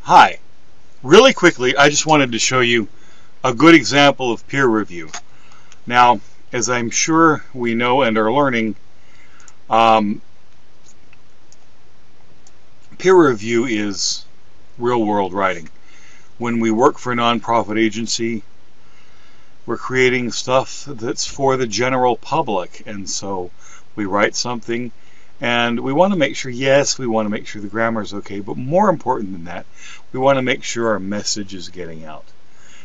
Hi. Really quickly, I just wanted to show you a good example of peer review. Now, as I'm sure we know and are learning, peer review is real-world writing. When we work for a nonprofit agency, we're creating stuff that's for the general public, and so we write something and we want to make sure, yes, we want to make sure the grammar is okay, but more important than that, we want to make sure our message is getting out.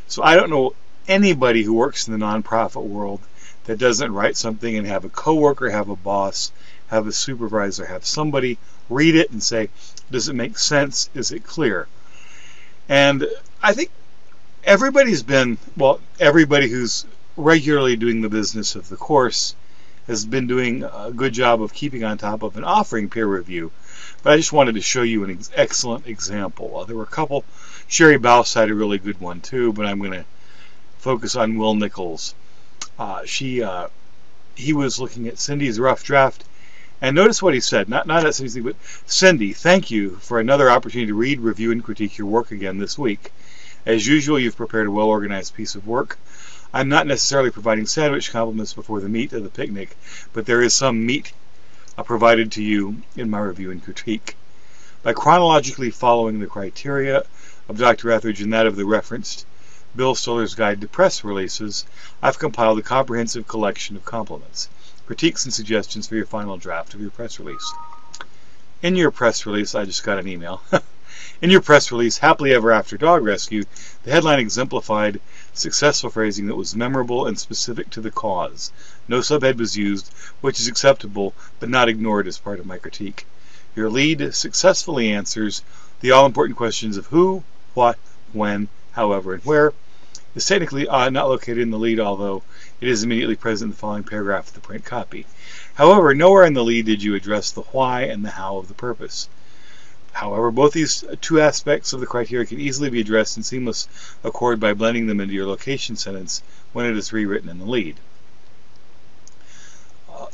So I don't know anybody who works in the nonprofit world that doesn't write something and have a coworker, have a boss, have a supervisor, have somebody read it and say, does it make sense? Is it clear? And I think everybody who's regularly doing the business of the course has been doing a good job of keeping on top of and offering peer review. But I just wanted to show you an excellent example. There were a couple. Sherry Baus had a really good one too, but I'm going to focus on Will Nichols. He was looking at Cindy's rough draft, and notice what he said. Not at Cindy, but Cindy, thank you for another opportunity to read, review, and critique your work again this week. As usual, you've prepared a well-organized piece of work. I'm not necessarily providing sandwich compliments before the meat of the picnic, but there is some meat provided to you in my review and critique. By chronologically following the criteria of Dr. Etheridge and that of the referenced Bill Stoller's Guide to Press Releases, I've compiled a comprehensive collection of compliments, critiques, and suggestions for your final draft of your press release. In your press release, I just got an email. In your press release, Happily Ever After Dog Rescue, the headline exemplified successful phrasing that was memorable and specific to the cause. No subhead was used, which is acceptable, but not ignored as part of my critique. Your lead successfully answers the all-important questions of who, what, when, however, and where. It's technically not located in the lead, although it is immediately present in the following paragraph of the print copy. However, nowhere in the lead did you address the why and the how of the purpose. However, both these two aspects of the criteria can easily be addressed in seamless accord by blending them into your location sentence when it is rewritten in the lead.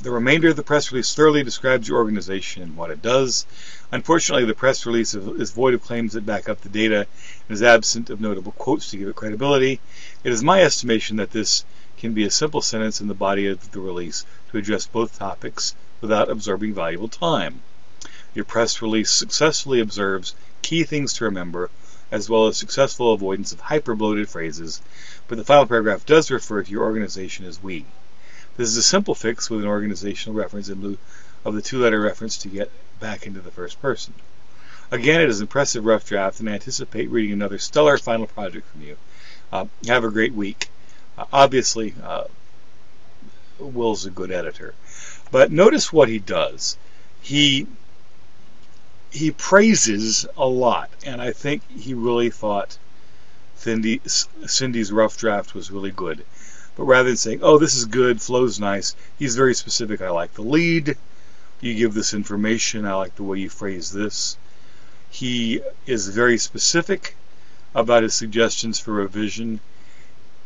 The remainder of the press release thoroughly describes your organization and what it does. Unfortunately, the press release is void of claims that back up the data and is absent of notable quotes to give it credibility. It is my estimation that this can be a simple sentence in the body of the release to address both topics without absorbing valuable time. Your press release successfully observes key things to remember, as well as successful avoidance of hyper-bloated phrases, but the final paragraph does refer to your organization as we. This is a simple fix with an organizational reference in lieu of the two-letter reference to get back into the first person. Again, it is an impressive rough draft, and I anticipate reading another stellar final project from you. Have a great week. Obviously, Will's a good editor. But notice what he does. He praises a lot, and I think he really thought Cindy's rough draft was really good. But rather than saying, oh, this is good, flows nice, he's very specific. I like the lead. You give this information. I like the way you phrase this. He is very specific about his suggestions for revision,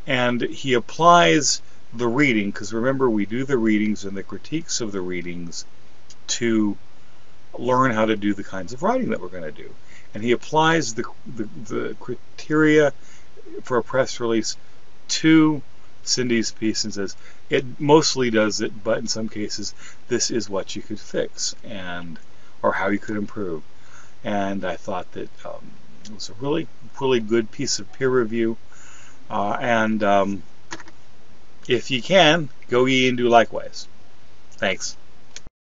and he applies the reading, because remember, we do the readings and the critiques of the readings to learn how to do the kinds of writing that we're going to do. And he applies the criteria for a press release to Cindy's piece and says, it mostly does it, but in some cases, this is what you could fix, or how you could improve. And I thought that it was a really, really good piece of peer review. And if you can, go ye and do likewise. Thanks.